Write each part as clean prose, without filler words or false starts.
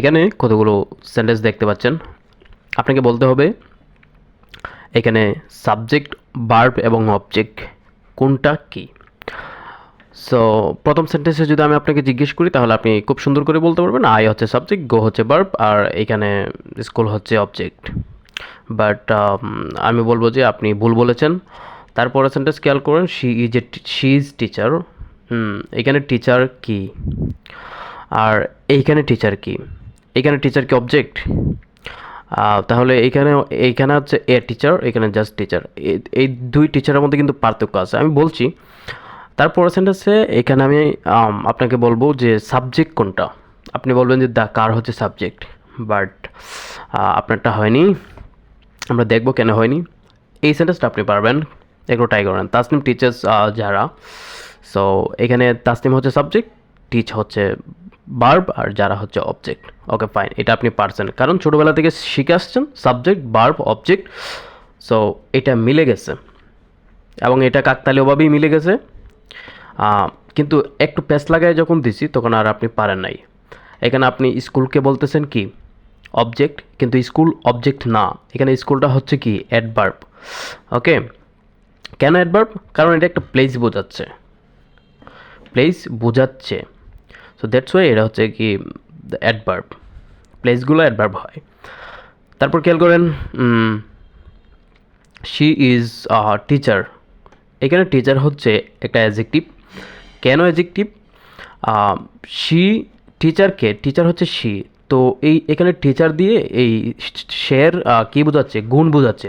এখানে কতগুলো সেন্টেন্স দেখতে পাচ্ছেন। আপনাকে বলতে হবে এখানে সাবজেক্ট, ভার্ব এবং অবজেক্ট কোনটা কি। সো প্রথম সেন্টেন্সে যদি আমি আপনাকে জিজ্ঞেস করি তাহলে আপনি খুব সুন্দর করে বলতে পারবেন আই হচ্ছে সাবজেক্ট, গো হচ্ছে ভার্ব, আর এখানে স্কুল হচ্ছে অবজেক্ট। বাট আমি বলবো যে আপনি ভুল বলেছেন। তারপরে সেন্টেন্স খেয়াল করেন, শি ইজ টিচার। এখানে টিচার কি, আর এইখানে টিচার কি, এখানে টিচার কি অবজেক্ট? তাহলে এইখানে হচ্ছে এ টিচার, এখানে জাস্ট টিচার। এই দুই টিচারের মধ্যে কিন্তু পার্থক্য আছে, আমি বলছি। তারপরের সেন্টেন্সে এখানে আমি আপনাকে বলবো যে সাবজেক্ট কোনটা। আপনি বলবেন যে দ্য কার হচ্ছে সাবজেক্ট, বাট আপনারটা হয়নি। আমরা দেখবো কেন হয়নি। এই সেন্টেন্সটা আপনি পারবেন, একটু ট্রাই করেন। তাসনিম টিচার্স যারা, সো এখানে তাসনিম হচ্ছে সাবজেক্ট, টিচ হচ্ছে ভার্ব, আর যারা হচ্ছে অবজেক্ট। ওকে ফাইন, এটা আপনি পারছেন কারণ ছোটোবেলা থেকে শিখে আসছেন সাবজেক্ট, ভার্ব, অবজেক্ট। সো এটা মিলে গেছে, এবং এটা কাকতালীয়ভাবেই মিলে গেছে। কিন্তু একটু প্যাচ লাগায় যখন দিছি তখন আর আপনি পারেন নাই। এখানে আপনি স্কুলকে বলতেছেন কি অবজেক্ট, কিন্তু স্কুল অবজেক্ট না, এখানে স্কুলটা হচ্ছে কি অ্যাডভার্ব। ওকে, কেন অ্যাডভার্ব? কারণ এটা একটা প্লেস বোঝাচ্ছে, প্লেস বোঝাচ্ছে। সো দ্যাটস ওয়াই এটা হচ্ছে কি অ্যাডভার্ব, প্লেসগুলো অ্যাডভার্ব হয়। তারপর খেয়াল করেন, শি ইজ টিচার। এখানে টিচার হচ্ছে একটা অ্যাডজেক্টিভ। কেন অ্যাডজেক্টিভ? শি টিচারকে, টিচার হচ্ছে শি, তো এখানে টিচার দিয়ে এই শের কী বোঝাচ্ছে? গুণ বোঝাচ্ছে।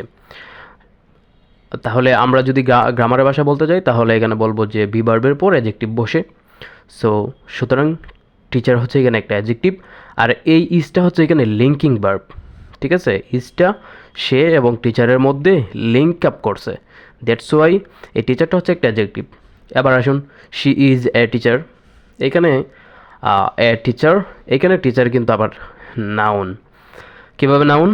তাহলে আমরা যদি গ্রামারের ভাষা বলতে যাই তাহলে এখানে বলবো যে বি ভার্বের পর অ্যাডজেক্টিভ বসে। সো সুতরাং টিচার হচ্ছে এখানে একটা অ্যাডজেক্টিভ, আর এই ইজটা হচ্ছে এখানে লিঙ্কিং ভার্ব। ঠিক আছে, ইজটা সে এবং টিচারের মধ্যে লিঙ্ক আপ করছে, দ্যাটস ওয়াই এই টিচারটা হচ্ছে একটা অ্যাডজেক্টিভ। এবার আসুন, শি ইজ এ টিচার। এখানে এ টিচার, এখানে টিচার কিন্তু আবার নাউন। কীভাবে নাউন?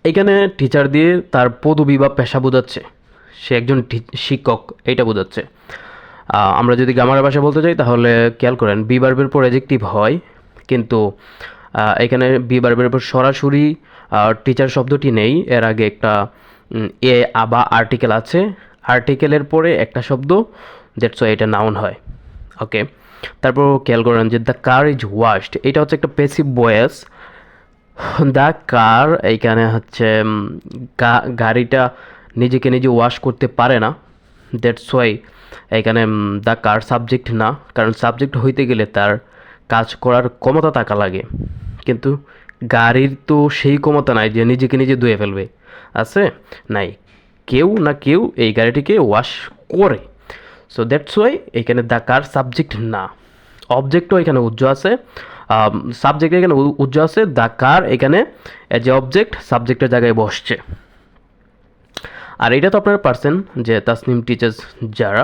এখানে টিচার দিয়ে তার পদবি বা পেশা বোঝাচ্ছে, সে একজন শিক্ষক, এইটা বোঝাচ্ছে। আমরা যদি গ্রামারের ভাষা বলতে চাই তাহলে খেয়াল করেন বি ভার্বের পর অ্যাডজেক্টিভ হয়, কিন্তু এখানে বি ভার্বের পর সরাসরি টিচার শব্দটি নেই, এর আগে একটা এ বা আর্টিকেল আছে, আর্টিকেলের পরে একটা শব্দ, দ্যাটস ওয়াই এটা নাউন হয়। ওকে, তারপর খেয়াল করেন যে দ্য কার ইজ ওয়াশড, এটা হচ্ছে একটা প্যাসিভ ভয়েস। দ্য কার এইখানে হচ্ছে গাড়িটা নিজেকে নিজে ওয়াশ করতে পারে না, দ্যাটস ওয়াই এখানে দ্য কার সাবজেক্ট না, কারণ সাবজেক্ট হইতে গেলে তার কাজ করার ক্ষমতা থাকা লাগে, কিন্তু গাড়ির তো সেই ক্ষমতা নাই যে নিজেকে নিজে ধুয়ে ফেলবে, আছে? নাই, কেউ না কেউ এই গাড়িটিকে ওয়াশ করে। সো দ্যাটস ওয়াই এখানে দ্য কার সাবজেক্ট না, অবজেক্টও এখানে উজ্জ্ব আছে, সাবজেক্ট এখানে উজ্জ্ব আছে, দ্য কার এখানে এজ এ অবজেক্ট সাবজেক্টের জায়গায় বসছে। আর এটা তো আপনারা পারছেন যে তাসনিম টিচার্স যারা।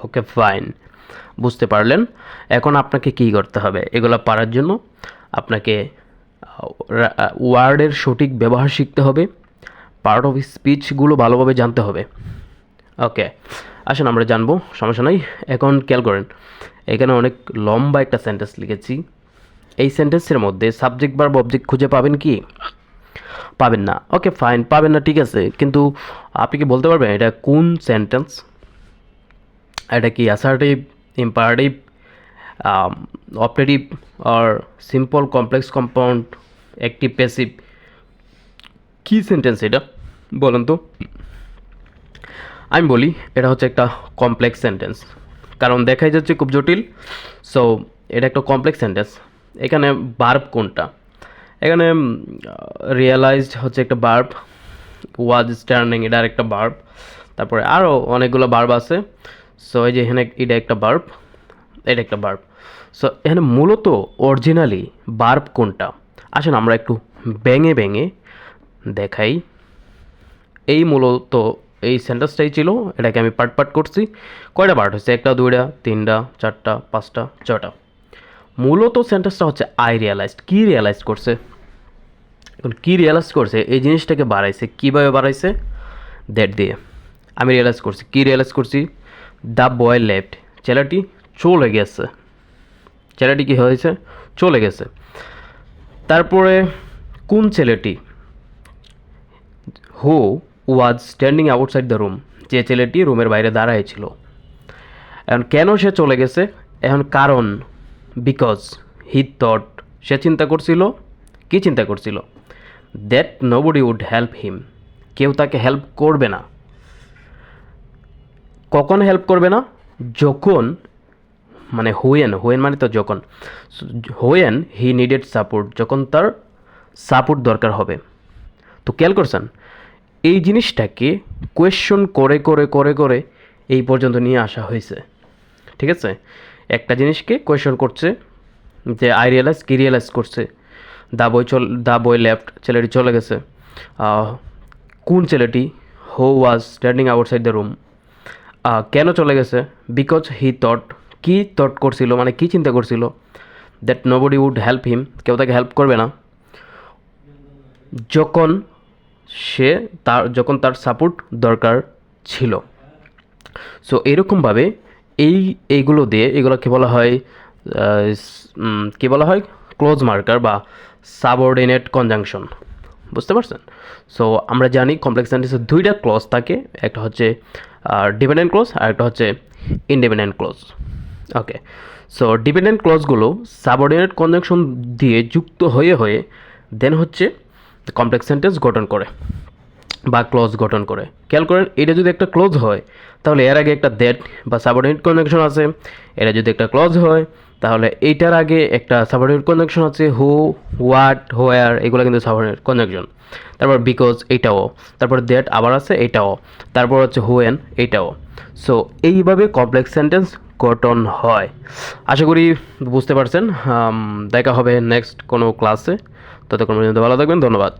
ওকে ফাইন, বুঝতে পারলেন। এখন আপনাকে কী করতে হবে? এগুলো পারার জন্য আপনাকে ওয়ার্ডের সঠিক ব্যবহার শিখতে হবে, পার্ট অফ স্পিচগুলো ভালোভাবে জানতে হবে। ওকে, আসুন আমরা জানবো, সমস্যা নাই। এখন খেয়াল করেন, এখানে অনেক লম্বা একটা সেন্টেন্স লিখেছি। এই সেন্টেন্সের মধ্যে সাবজেক্ট ভার্ব অবজেক্ট খুঁজে পাবেন কি? পাবেন না। ওকে ফাইন, পাবেন না, ঠিক আছে, কিন্তু আপনি কি বলতে পারবেন এটা কোন সেন্টেন্স? এটা কি অ্যাসার্টিভ, ইম্পারেটিভ, অপারেটিভ, আর simple, complex, compound, active, passive? কী সেন্টেন্স এটা বলেন তো? আমি বলি এটা হচ্ছে একটা কমপ্লেক্স সেন্টেন্স, কারণ দেখাই যাচ্ছে খুব জটিল। সো এটা একটা কমপ্লেক্স সেন্টেন্স। এখানে ভার্ব কোনটা? এখানে রিয়েলাইজড হচ্ছে একটা ভার্ব, ওয়াজ স্ট্যান্ডিং এটা একটা ভার্ব, তারপরে আরও অনেকগুলো ভার্ব আছে। সো এই যে এখানে এটা একটা ভার্ব, এটা একটা ভার্ব। সো এখানে মূলত অরিজিনালি ভার্ব কোনটা? আসুন আমরা একটু ভেঙে ভেঙে দেখাই। এই মূলত এই সেন্টেন্সটাই ছিল, এটাকে আমি পার্ট পার্ট করছি। কয়টা পার্ট হচ্ছে? একটা, দুইটা, তিনটা, চারটা, পাঁচটা, ছটা। মূলত সেন্টেন্সটা হচ্ছে আই রিয়ালাইজড। কী রিয়ালাইজ করছে? এখন কী রিয়ালাইজ করছে? এই জিনিসটাকে বাড়াইছে। কীভাবে বাড়াইছে? দ্যাট দিয়ে আমি রিয়ালাইজ করছি। কী রিয়ালাইজ করছি? দ্য বয় লেফট, ছেলেটি চলে গেছে। ছেলেটি কী হয়েছে? চলে গেছে। তারপরে কোন ছেলেটি, who was standing outside the room, যে ছেলেটি রুমের বাইরে দাঁড়ায় ছিল। এখন কেন সে চলে গেছে, এখন কারণ বিকজ হি থট, সে চিন্তা করছিল, কি চিন্তা করছিল, that nobody would help him, কেউ তাকে হেল্প করবে না। কখন হেল্প করবে না, যখন, মানে হোয়েন মানে তো যখন, হোয়েন হি নিডেড সাপোর্ট, যখন তার সাপোর্ট দরকার হবে। তো খেয়াল করছেন, এই জিনিসটাকে কোয়েশ্চন করে করে করে করে এই পর্যন্ত নিয়ে আসা হয়েছে। ঠিক আছে, একটা জিনিসকে কোয়েশ্চন করছে যে আই রিয়েলাইজ, কি রিয়েলাইজ করছে, দ্য বয় লেফট, ছেলেটি চলে গেছে। কোন ছেলেটি, who was standing outside the room, কেন চলে গেছে, বিকজ হি থট, কি থট করছিল, মানে কি চিন্তা করছিল, that nobody would help him, কেউ তাকে হেল্প করবে না, যখন তার সাপোর্ট দরকার ছিল। সো এরকমভাবে এইগুলো দিয়ে, এগুলোকে বলা হয় কি বলা হয়, ক্লোজ মার্কার বা সাবঅর্ডিনেট কনজাংশন। বুঝতে পারছেন? সো আমরা জানি কমপ্লেক্স সেন্টেন্সে দুইটা ক্লজ থাকে, একটা হচ্ছে ডিপেন্ডেন্ট ক্লজ আর একটা হচ্ছে ইনডিপেন্ডেন্ট ক্লজ। ওকে, সো ডিপেন্ডেন্ট ক্লজগুলো সাবঅর্ডিনেট কনজাংশন দিয়ে যুক্ত হয়ে হয়ে দেন হচ্ছে কমপ্লেক্স সেন্টেন্স গঠন করে বা ক্লজ গঠন করে। খেয়াল করেন, এটা যদি একটা ক্লজ হয় তাহলে এর আগে একটা দ্যাট বা সাবঅর্ডিনেট কনজাংশন আছে। এটা যদি একটা ক্লজ হয় তাহলে এইটার আগে একটা সাবঅর্ডিনেট কনজাংশন আছে, হু, হোয়াট, হোয়ার, এগুলো কিন্তু সাবঅর্ডিনেট কনজাংশন। তারপর বিকজ, এইটাও, তারপর দ্যাট আবার আছে, এইটাও, তারপর হচ্ছে হোয়েন, এইটাও। সো এইভাবে কমপ্লেক্স সেন্টেন্স গঠন হয়। আশা করি বুঝতে পারছেন। দেখা হবে নেক্সট কোনো ক্লাসে, ততক্ষণ পর্যন্ত ভালো থাকবেন, ধন্যবাদ।